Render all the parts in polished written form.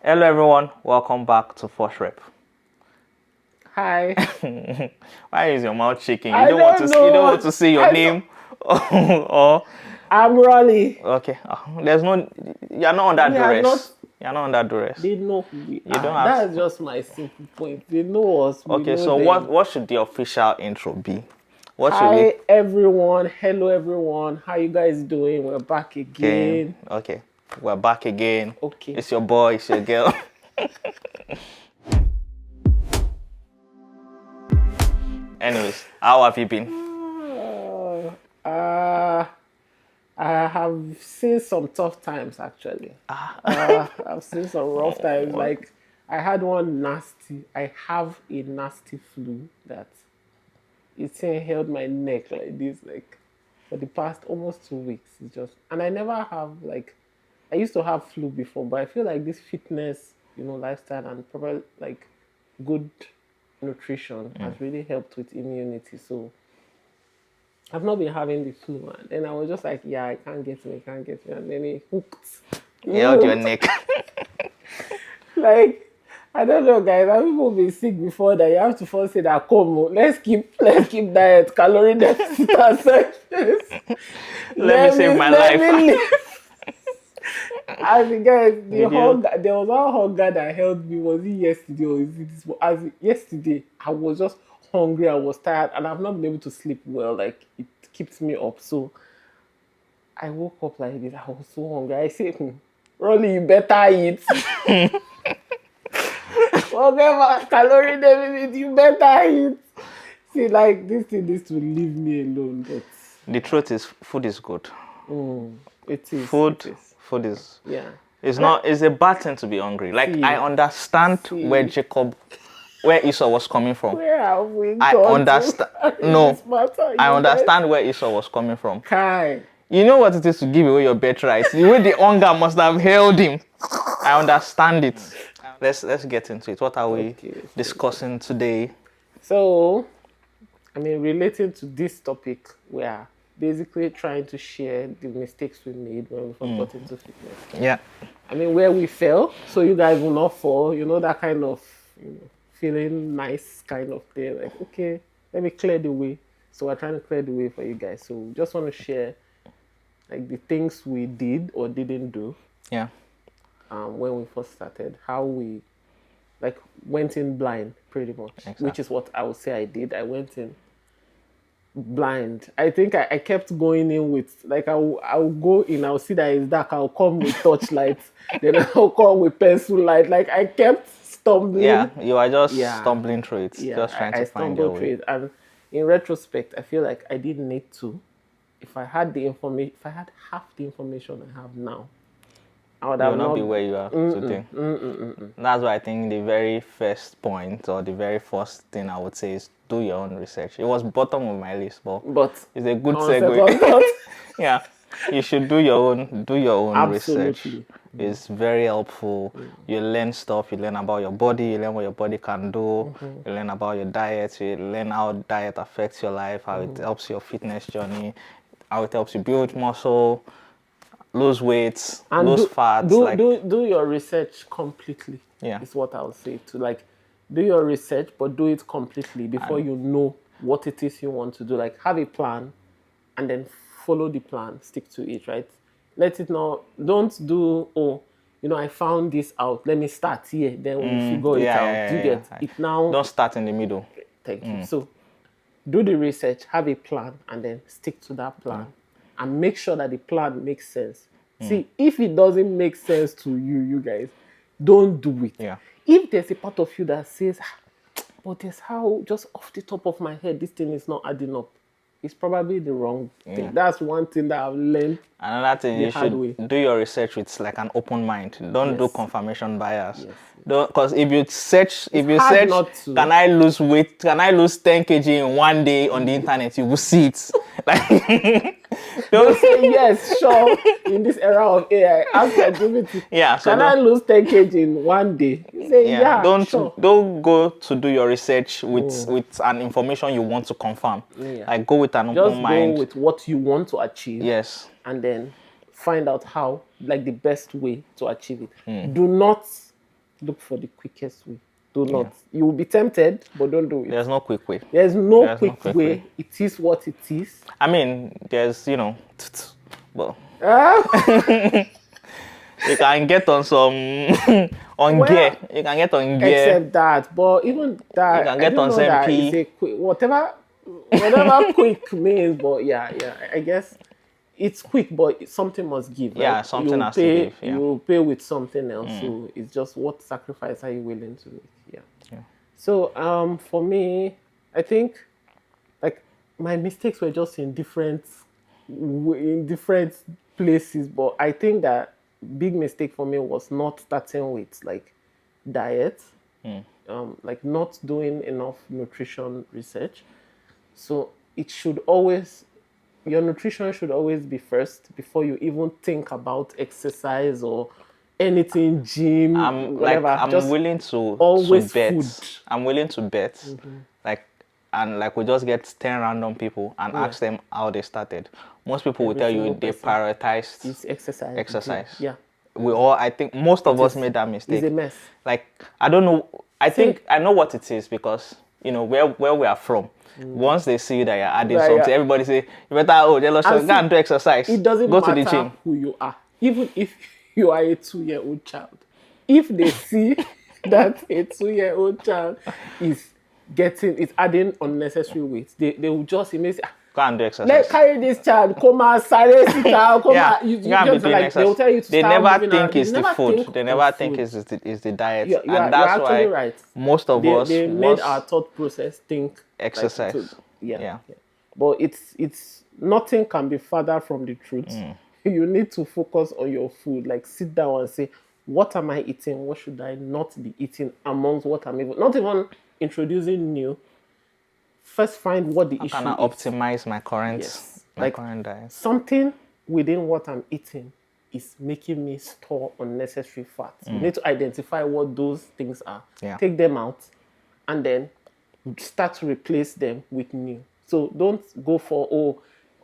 Hello everyone, welcome back to First Rep. Hi. Why is your mouth shaking? I don't know. You don't want to say your name or I'm Rolly. okay. You're not under duress. You're not under duress. They know who we are. don't have That's just my simple point. They know us. We Okay, know so them. what should the official intro be? Hi everyone. Hello everyone. How you guys doing? We're back again. Okay. We're back again. Okay. It's your boy, it's your girl. Anyways, how have you been? I have seen some tough times actually. I've seen some rough times. Like I have a nasty flu that it's held my neck like this, like for the past almost 2 weeks. And I never have I used to have flu before, but I feel like this fitness, lifestyle and probably like good nutrition has really helped with immunity. So I've not been having the flu, and then I was just like, yeah, I can't get me, and then it hooked. You held your neck. Like, I don't know, guys. Have people been sick before that? You have to first say that, come, let's keep diet, calorie deficit aside. Let me save my life. As guys, there was one hunger that held me. Was it yesterday or is it this? Yesterday, I was just hungry. I was tired, and I've not been able to sleep well. Like it keeps me up. So I woke up like this. I was so hungry. I said, Rolly, you better eat. Whatever calorie deficit, you better eat. See, like this thing needs to leave me alone. But the truth is, food is good. It is. Food is. Yeah. It's a bad thing to be hungry. Like I understand where Esau was coming from. Where have we I gone understand. No. I understand where Esau was coming from. Kai. You know what it is to give away your birthright. The way the hunger must have held him. I understand it. Let's get into it. What are we discussing today? So, relating to this topic, we are basically trying to share the mistakes we made when we first got into fitness. Yeah. Where we fell, so you guys will not fall. That kind of feeling nice kind of thing. Like, okay, let me clear the way. So we're trying to clear the way for you guys. So we just want to share like the things we did or didn't do. Yeah. When we first started, how we went in blind pretty much, exactly. Which is what I would say I did. I went in blind. I think I kept going in with I'll go in, I'll see that it's dark, I'll come with torchlight, then I'll come with pencil light. Like I kept stumbling. Yeah, you are just stumbling through it. Yeah, just trying to find your way. And in retrospect, I feel like I didn't need to. If I had half the information I have now, I would have not be where you are today. That's why I think the very first point or the very first thing I would say is do your own research. It was bottom of my list, but it's a good segue. Yeah, you should do your own research. It's very helpful. You learn stuff. You learn about your body. You learn what your body can do. You learn about your diet. You learn how diet affects your life, how it helps your fitness journey, how it helps you build muscle, lose weight, and lose fat. Do your research completely. Yeah, is what I would say to do your research, but do it completely before you know what it is you want to do. Like have a plan, and then follow the plan. Stick to it. Right. Don't do I found this out. Let me start here. Then we'll figure it out. You get it now. Don't start in the middle. Thank you. So do the research, have a plan, and then stick to that plan. And make sure that the plan makes sense. See, if it doesn't make sense to you guys, don't do it. Yeah. If there's a part of you that says, but there's how, just off the top of my head, this thing is not adding up, it's probably the wrong thing. That's one thing that I've learned. Another thing, you should do your research with an open mind. Don't do confirmation bias. Because if you search, can I lose weight? Can I lose 10 kg in one day on the internet? You will see it. Don't say yes, sure. In this era of AI, ask ChatGPT. Yeah. So can I lose 10 kg in one day? You say Don't go to do your research with an information you want to confirm. Go with an open mind. Just go with what you want to achieve. Yes. And then find out how, the best way to achieve it. Do not look for the quickest way. Do not. You will be tempted, but don't do it. There's no quick way. There's no quick way. It is what it is. I mean, there's, well, you can get on some gear. You can get on gear. Except that, but even that, you can get on SMP. Whatever quick means, but I guess it's quick, but something must give. Yeah, right? Something has to give. Yeah. You pay with something else, so it's just what sacrifice are you willing to make? Yeah. So for me, I think like my mistakes were just in different places, but I think that big mistake for me was not starting with like diet, like not doing enough nutrition research. So your nutrition should always be first before you even think about exercise or anything, gym, whatever. I'm willing to bet. Food. I'm willing to bet. Like we just get 10 random people and ask them how they started. Most people will tell you they prioritized exercise. Yeah. I think most of us made that mistake. It's a mess. Like, I don't know. I think I know what it is because, where we are from. Once they see that you're adding something, everybody say, you better, go and do exercise. It doesn't go matter to the gym. Who you are. Even if you are a 2-year-old child. If they see that a 2-year-old child is adding unnecessary weight, they will just immediately go and do exercise. Let's carry this child. Come on, sit down. Come on. You just like they will tell you to they start never think it's the food. They never think it's the diet. And that's why right. most of us they made our thought process think exercise. Yeah. But it's nothing can be further from the truth. You need to focus on your food. Like sit down and say, what am I eating? What should I not be eating amongst what I'm even not even introducing new. First find what the issue is. Can I optimize my current current diet? Something within what I'm eating is making me store unnecessary fat. You need to identify what those things are. Take them out and then start to replace them with new. So don't go for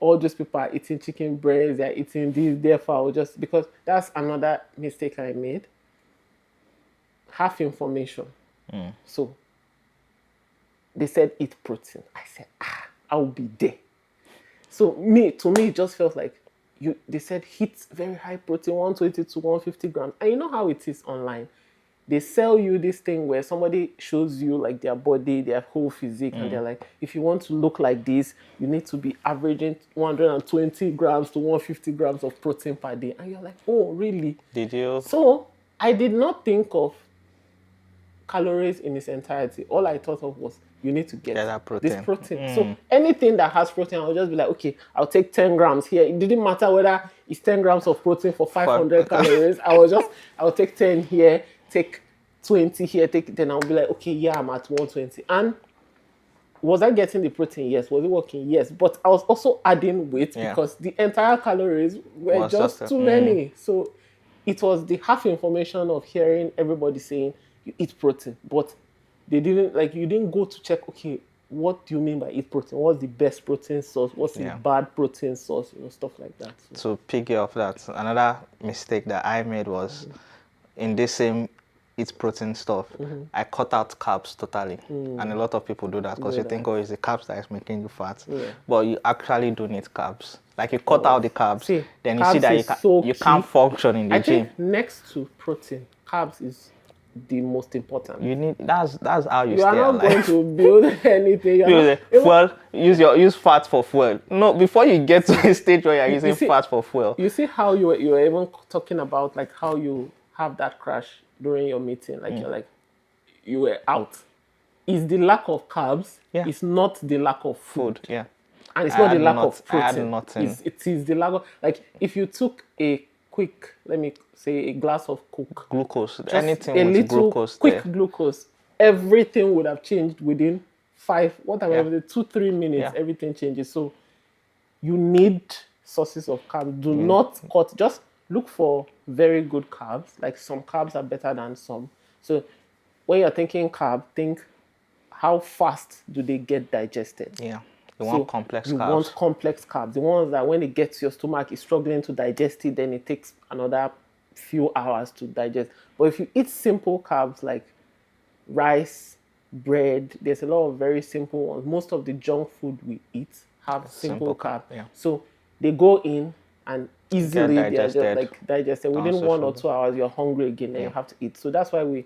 all those people are eating chicken breasts, they're eating this, therefore just because that's another mistake I made. Half information. So they said eat protein. I said, I'll be there. So to me, it just felt like they said hit very high protein, 120 to 150 grams. And you know how it is online. They sell you this thing where somebody shows you like their body, their whole physique, and they're like, if you want to look like this, you need to be averaging 120 grams to 150 grams of protein per day. And you're like, oh, really? Did you? So I did not think of calories in its entirety. All I thought of was you need to get that protein. This protein. So anything that has protein, I'll just be like, okay, I'll take 10 grams here. It didn't matter whether it's 10 grams of protein for 500 calories. I'll take 10 here, take 20 here, then I'll be like, okay, yeah, I'm at 120. And was I getting the protein? Yes. Was it working? Yes. But I was also adding weight because the entire calories were just too many. So it was the half information of hearing everybody saying you eat protein, but they didn't you didn't go to check, okay, what do you mean by eat protein? What's the best protein source? What's the bad protein source? Stuff like that. So piggy off that, another mistake that I made was in this same eat protein stuff, I cut out carbs totally. And a lot of people do that because you think, it's the carbs that is making you fat. But you actually do need carbs. Like you cut out the carbs, then you see that you can't function in the gym. I think next to protein, carbs is the most important. You need that's how you stay are not alive. Going to build anything. Use fat for fuel. No, before you get to a stage where you're using fat for fuel. You see how you were even talking about like how you have that crash during your meeting, like you're like you were out. It's the lack of carbs. It's not the lack of food. Yeah. And it's not the lack of protein. I had nothing. It is the lack of if you took a quick, let me say a glass of Coke. Glucose. Anything with glucose. Quick glucose. Everything would have changed within 2-3 minutes. Everything changes. So you need sources of carbs. Do not cut. Just look for very good carbs. Like some carbs are better than some. So when you're thinking carb, think how fast do they get digested? Yeah. You want complex carbs. You want complex carbs. The ones that when it gets to your stomach, it's struggling to digest it, then it takes another few hours to digest. But if you eat simple carbs like rice, bread, there's a lot of very simple ones. Most of the junk food we eat have simple carbs. Yeah. So they go in and easily they are just digested. Within Also 1 or 2 hours, you're hungry again and you have to eat. So that's why we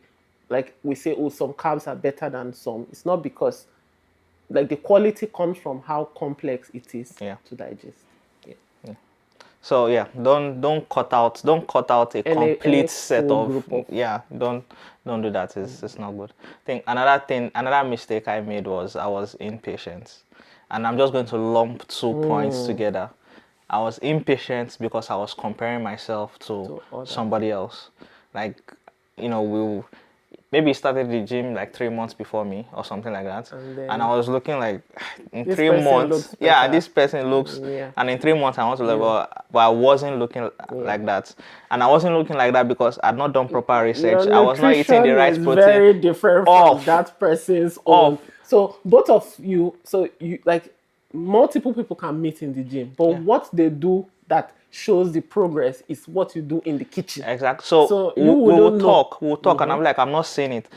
say, oh, some carbs are better than some. It's not because the quality comes from how complex it is to digest. So don't cut out a complete set of don't do that. It's not good. I think another mistake I made was I was impatient, and I'm just going to lump 2 points together. I was impatient because I was comparing myself to somebody else. Like, maybe he started the gym like 3 months before me or something like that. And I was looking like, in 3 months, this person looks, and in 3 months I want to level, but I wasn't looking like that. And I wasn't looking like that because I had not done proper research. I was not eating the right protein. Very different from that person's own. So both of you, multiple people can meet in the gym, but what they do that shows the progress is what you do in the kitchen. Exactly. So we'll talk, and I'm like, I'm not saying it.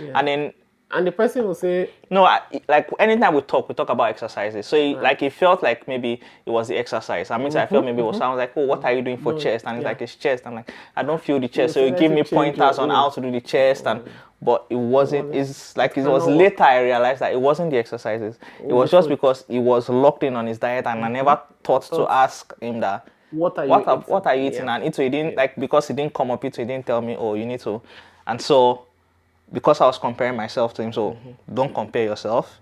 And the person will say, no, like anytime we talk about exercises. So it felt like maybe it was the exercise. I felt maybe it was someone like, oh, what are you doing for chest? And it's like, it's chest. I'm like, I don't feel the chest. So you give me pointers on how to do the chest, but it wasn't. It was later I realized that it wasn't the exercises. It was just because he was locked in on his diet, and I never thought to ask him that. What are you eating? And he didn't because he didn't come up, he didn't tell me, oh, you need to. And so, because I was comparing myself to him, so don't compare yourself.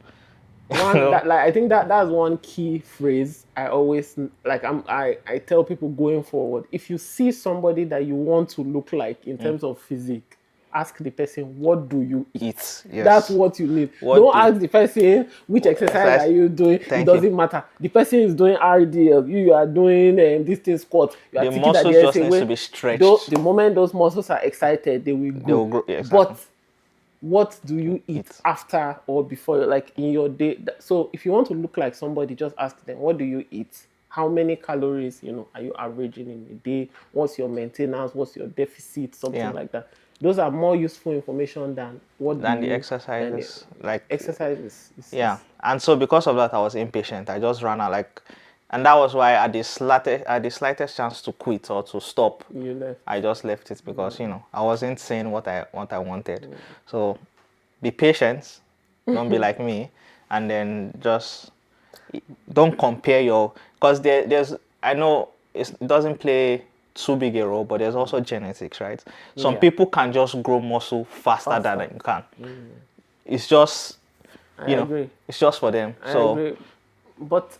I think that's one key phrase I always I tell people going forward. If you see somebody that you want to look like in terms of physique, ask the person, what do you eat? Yes. That's what you need. Don't ask the person, which exercise are you doing? It doesn't matter. The person is doing RDL. You are doing this thing squat. The muscles just need to be stretched. The moment those muscles are excited, they will grow. They will grow. Yeah, exactly. But what do you eat after or before, like in your day? So if you want to look like somebody, just ask them, what do you eat? How many calories, are you averaging in a day? What's your maintenance? What's your deficit? Something like that. Those are more useful information than the exercises. Exercises. And so because of that, I was impatient. I just ran out and that was why I had the slightest chance to quit or to stop. You left. I just left it because I wasn't saying what I wanted. So be patient. Don't be like me, and then just don't compare because I know it doesn't play too big a role, but there's also genetics, right? Some people can just grow muscle faster than you can. It's just, agree. It's just for them. I agree. But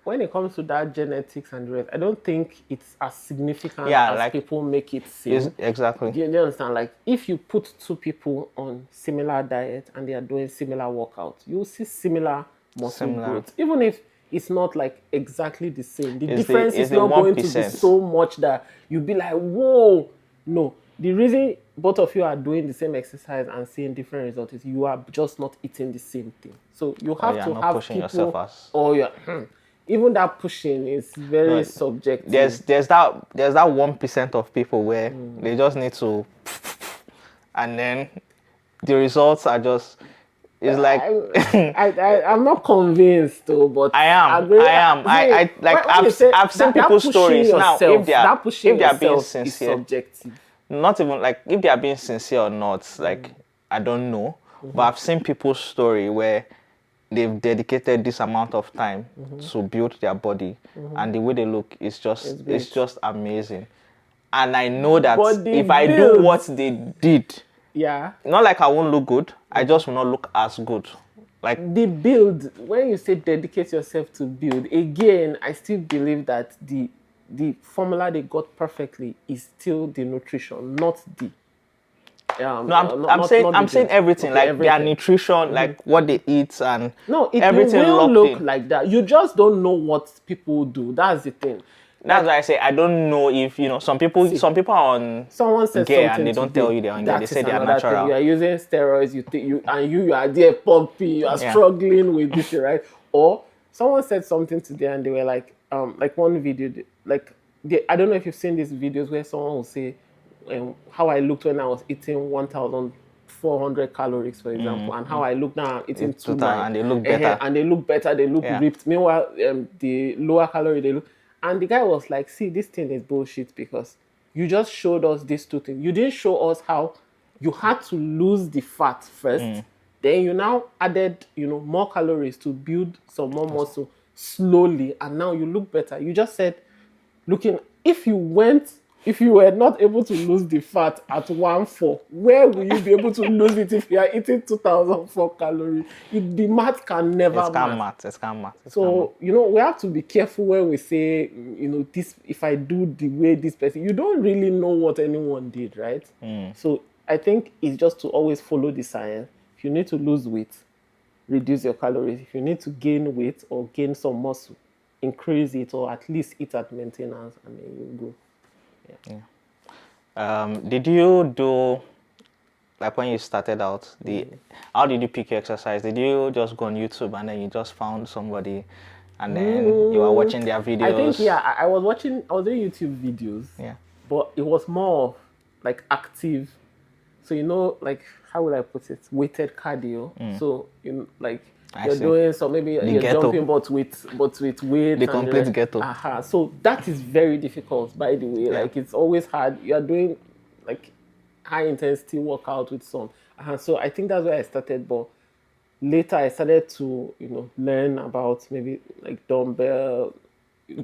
when it comes to that genetics and the rest, I don't think it's as significant as people make it seem. Exactly. Do you understand? Like, if you put 2 people on similar diet and they are doing similar workouts, you'll see similar muscle growth. Even if it's not like exactly the same. The difference is not going to be so much that you'll be like, whoa. No. The reason both of you are doing the same exercise and seeing different results is you are just not eating the same thing. So you have to have people, even that pushing is very subjective. There's that 1% of people where they just need to, and then the results are just. It's like I'm not convinced though, but I am. I've seen people's stories now. If they are being sincere, subjective. Not even like if they are being sincere or not. Like I don't know, but I've seen people's story where they've dedicated this amount of time to build their body, and the way they look is just amazing. And I know that if I do what they did. Yeah. Not like I won't look good. I just will not look as good. Like the build, when you say dedicate yourself to build, again, I still believe that the formula they got perfectly is still the nutrition, not the. I'm saying everything, everything. Their nutrition, like what they eat and everything will look like that. You just don't know what people do. That's the thing. That's why I say I don't know if some people are on gear and they don't tell you they're on gear. They say they are natural. Thing. You are using steroids. You are there pumping. You are struggling with this, right? Or someone said something today and they were like one video, I don't know if you've seen these videos where someone will say, how I looked when I was eating 1,400 calories, for example, and how I look now eating 2,900, and they look better. And they look better, they look ripped. Meanwhile, the lower calorie they look. And the guy was like, see, this thing is bullshit because you just showed us these two things. You didn't show us how you had to lose the fat first. Then you now added, more calories to build some more muscle slowly, and now you look better. You just said, if you were not able to lose the fat at 1,400, where will you be able to lose it if you are eating 2,004 calories? The math can never match. It's can't match. So, we have to be careful when we say, this, if I do the way this person, you don't really know what anyone did, right? So I think it's just to always follow the science. If you need to lose weight, reduce your calories. If you need to gain weight or gain some muscle, increase it or at least eat at maintenance, and then you go. Did you do, like when you started out, how did you pick your exercise? Did you just go on YouTube and then you just found somebody and then you were watching their videos? I think, I was doing YouTube videos. Yeah. But it was more of like active. So, like, how would I put it? Weighted cardio. So, you're doing, so maybe you're jumping but with weight. The complete ghetto. So that is very difficult, by the way. Like, it's always hard. You're doing like high intensity workout with some. So I think that's where I started. But later I started to, learn about maybe like dumbbell,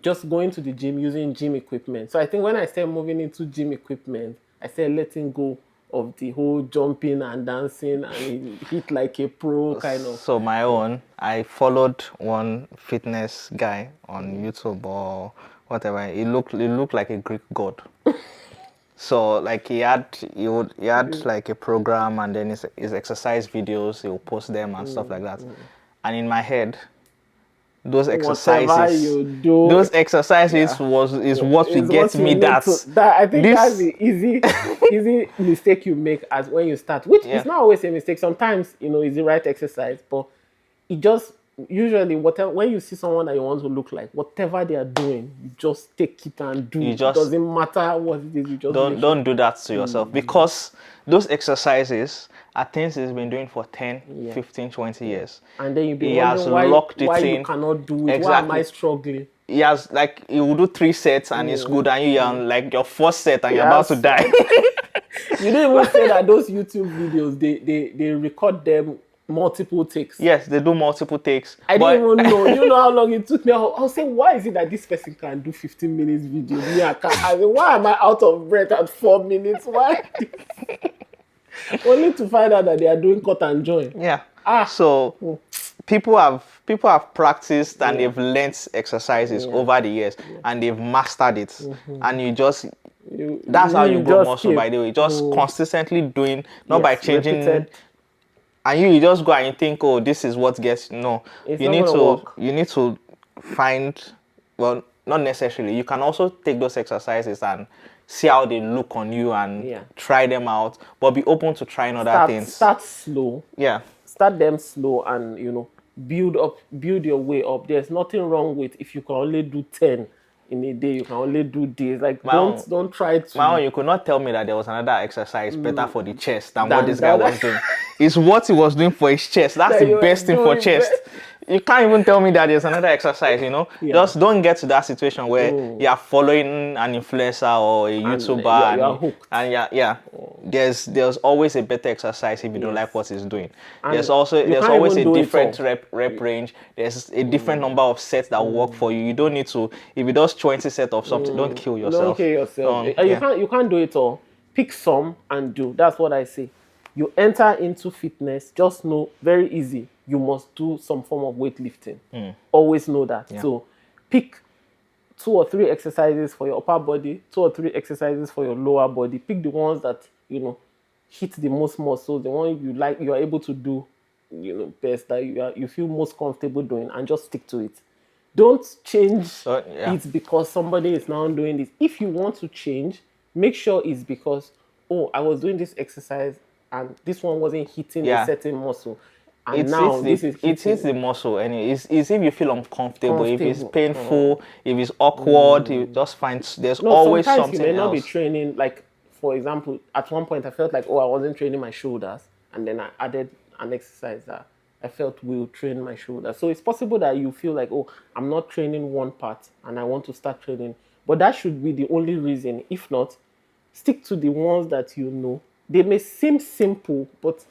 just going to the gym, using gym equipment. So I think when I started moving into gym equipment, I started letting go of the whole jumping and dancing and hit like a pro kind of. So I followed one fitness guy on YouTube or whatever. He looked like a Greek god. So like he had like a program, and then his exercise videos, he would post them and stuff like that. And in my head, those exercises is what will get me that. I think that's the easy mistake you make as when you start, which is not always a mistake. Sometimes, it's the right exercise, but it just usually when you see someone that you want to look like, whatever they are doing, you just take it and do. It doesn't matter what it is. You just don't do that to yourself, because those exercises are things he's been doing for 10, 15, 20 years. And then he has locked it in. You cannot do it. Exactly. Why am I struggling? He will do 3 sets and it's good, and you're on like your 4th set and you're about to die. You didn't even say that those YouTube videos, they record them multiple takes. Yes, they do multiple takes. I didn't even know. You know how long it took me? I'll say, why is it that this person can do 15 minutes video? Why am I out of breath at 4 minutes? Why? Only to find out that they are doing cut and join. Yeah. So people have practiced and they've learnt exercises over the years and they've mastered it. And that's how you grow muscle, by the way. Just consistently doing, not by changing. Repeated. And you just go and you think, oh, this is what gets. No, you need to find. Well, not necessarily. You can also take those exercises and see how they look on you and try them out, but be open to trying other things. Start slow. Yeah. Start them slow and build your way up. There's nothing wrong with if you can only do 10 in a day, you can only do this. Like don't try to. You could not tell me that there was another exercise better for the chest than what this guy was doing. It's what he was doing for his chest. That's the best thing for chest. You can't even tell me that there's another exercise, Just don't get to that situation where you're following an influencer or a YouTuber. You're hooked. And there's always a better exercise if you don't like what he's doing. And there's always a different rep range. There's a different number of sets that work for you. You don't need to, if you does 20 sets of something, don't kill yourself. Don't kill yourself. You can't do it all. Pick some and do. That's what I say. You enter into fitness, just know, very easy, you must do some form of weightlifting. Always know that. Yeah. So pick 2 or 3 exercises for your upper body, 2 or 3 exercises for your lower body. Pick the ones that, hit the most muscles, the one you are able to do, best, that you feel most comfortable doing, and just stick to it. Don't change it because somebody is now doing this. If you want to change, make sure it's because, I was doing this exercise and this one wasn't hitting a certain muscle. And it hits the muscle, and it's if you feel uncomfortable, if it's painful, if it's awkward, you just find there's always something else. You may not be training, like for example, at one point I felt like, I wasn't training my shoulders, and then I added an exercise that I felt will train my shoulders. So it's possible that you feel like, I'm not training one part and I want to start training. But that should be the only reason. If not, stick to the ones that you know. They may seem simple, but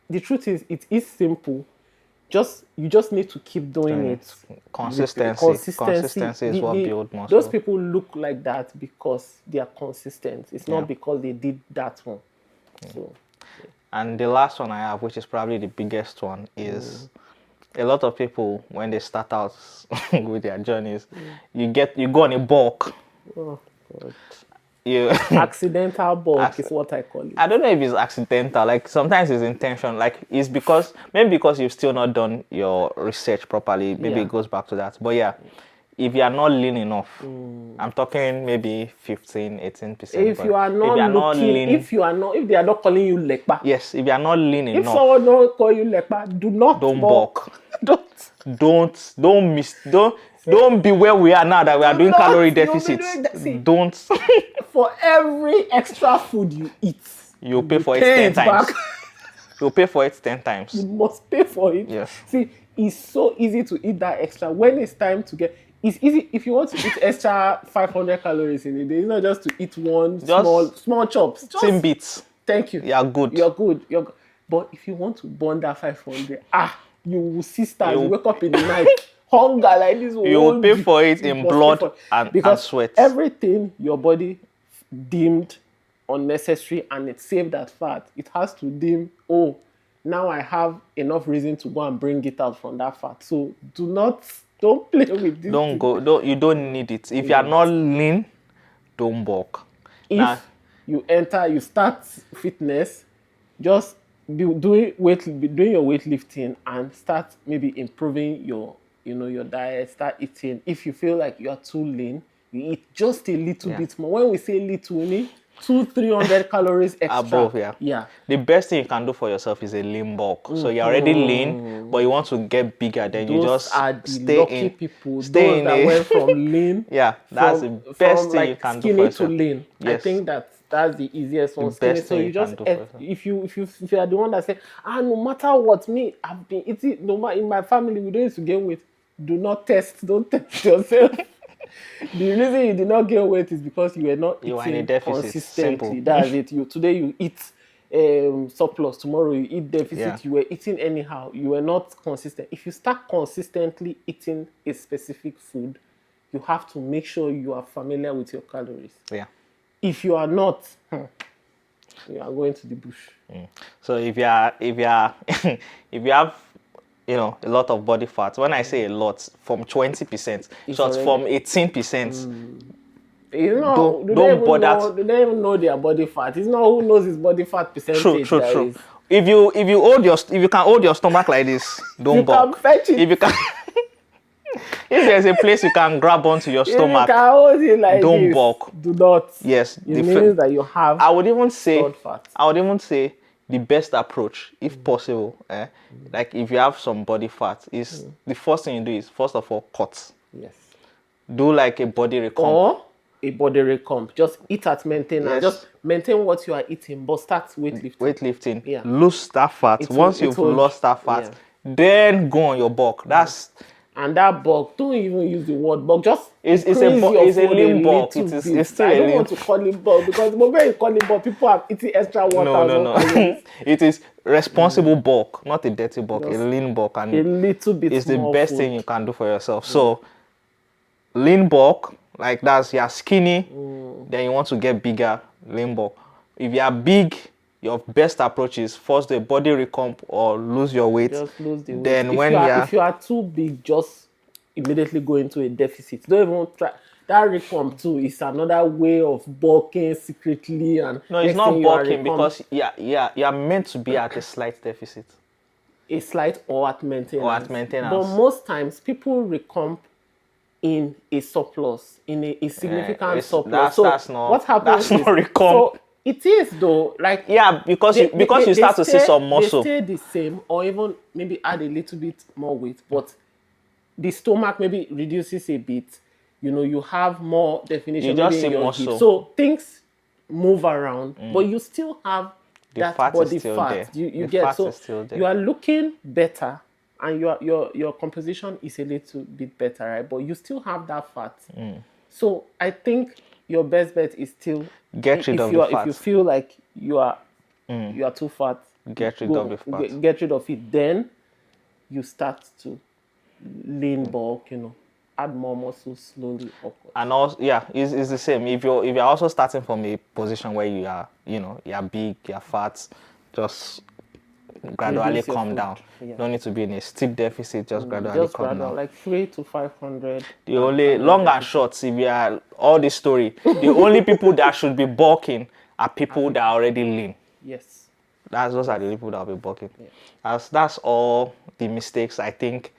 the truth is, it is simple. You just need to keep doing it. Consistency is what builds muscle. Those people look like that because they are consistent. It's not because they did that one. So, and the last one I have, which is probably the biggest one, is a lot of people, when they start out with their journeys, you go on a bulk. Oh God. Accidental bulk is what I call it. I don't know if it's accidental. Like sometimes it's intention. Like it's because you've still not done your research properly. Maybe it goes back to that. But yeah, if you are not lean enough, I'm talking maybe 15-18%. If they are not calling you lekpa. Yes, if you are not lean enough. If someone don't call you lekpa, don't bulk. Don't be where we are now that we are doing calorie deficits. Don't. For every extra food you eat, you'll pay for it 10 times. You'll pay for it 10 times. You must pay for it. Yes. See, it's so easy to eat that extra. When it's time to it's easy. If you want to eat extra 500 calories in a day, it's not just to eat one small chops. Just bits. Thank you. You're good. You're good. But if you want to burn that 500, you will see stars. You wake up in the night. Hunger like this. You will pay for it in blood and sweat. Everything your body deemed unnecessary and it saved that fat, it has to deem, now I have enough reason to go and bring it out from that fat. So don't play with this. You don't need it. If you are not lean, don't bulk. If you start fitness, just be doing your weightlifting and start maybe improving your diet, start eating. If you feel like you are too lean, you eat just a little bit more. When we say little, we need 200-300 calories extra. Above, yeah. The best thing you can do for yourself is a lean bulk. So you're already lean, but you want to get bigger, then you just stay in. People, those that went from lean. That's the best thing you can do for yourself. Skinny to lean. Yes. I think that's the easiest one. So you just if you are the one that say, no matter what, I've been eating. No matter in my family, we don't used to gain weight. Don't test yourself. The reason you did not gain weight is because you were not eating consistently. That's it. Today you eat surplus, tomorrow you eat deficit. You were eating anyhow. You were not consistent. If you start consistently eating a specific food, you have to make sure you are familiar with your calories. If you are not, you are going to the bush. So if you have a lot of body fat. When I say a lot, from 20%, shots from 18%. Don't bother. They don't even know their body fat. It's not who knows his body fat percentage. True. If you can hold your stomach like this, don't bulk. You can fetch it. If there's a place you can grab onto your stomach, you can hold it like don't bulk. Do not. Yes. It means that you have. I would even say the best approach, if possible, like if you have some body fat, is the first thing you do is first of all cut. Yes. Do like a body recomp. Or a body recomp. Just eat at maintenance. Yes. Just maintain what you are eating, but start weightlifting. Yeah. Lose that fat. Once you've lost that fat, then go on your bulk. And that bulk, don't even use the word bulk. Just it's a lean bulk. It's still I don't want to call it bulk because when you call it bulk, people are eating extra water. No. It is responsible bulk, not a dirty bulk. Just a lean bulk, and a little bit. It's the best thing you can do for yourself. So lean bulk, like you're skinny, then you want to get bigger. Lean bulk. If you are big, your best approach is first do a body recomp or lose your weight. Just lose the weight. Then if you are too big, just immediately go into a deficit. Don't even try. That recomp too is another way of bulking secretly. And no, it's not bulking because you are meant to be at a slight deficit. A slight or at maintenance. But most times people recomp in a surplus, in a significant surplus. What happens? That's not recomp. So it is though, like because you start to see some muscle. They stay the same, or even maybe add a little bit more weight, but the stomach maybe reduces a bit. You have more definition. You just see muscle. So things move around, but you still have that body fat. You get, so you are looking better, and your composition is a little bit better, right? But you still have that fat. So I think your best bet is still get rid of the fat. If you feel like you are too fat, get rid of the fat. Get rid of it. Then you start to lean bulk, add more muscle slowly upwards. And also, it's the same. If you're also starting from a position where you are, you're big, you're fat, just gradually come down. You don't need to be in a steep deficit. Just gradually come down. Like 300 to 500. The only long and short, if you are all this story, the only people that should be bulking are people that are already lean. Yes. Those are the people that will be bulking. Yeah. That's all the mistakes I think.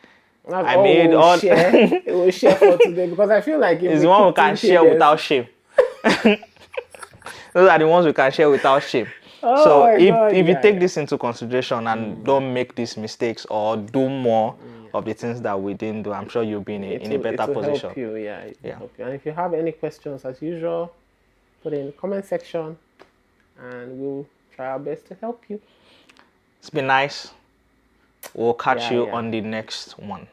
I made we'll share for today, because I feel like it's the one we can share without shame. Those are the ones we can share without shame. So if you take this into consideration and don't make these mistakes or do more of the things that we didn't do, I'm sure you'll be in a better position. Help you, it will help you. And if you have any questions, as usual, put it in the comment section, and we'll try our best to help you. It's been nice. We'll catch you on the next one.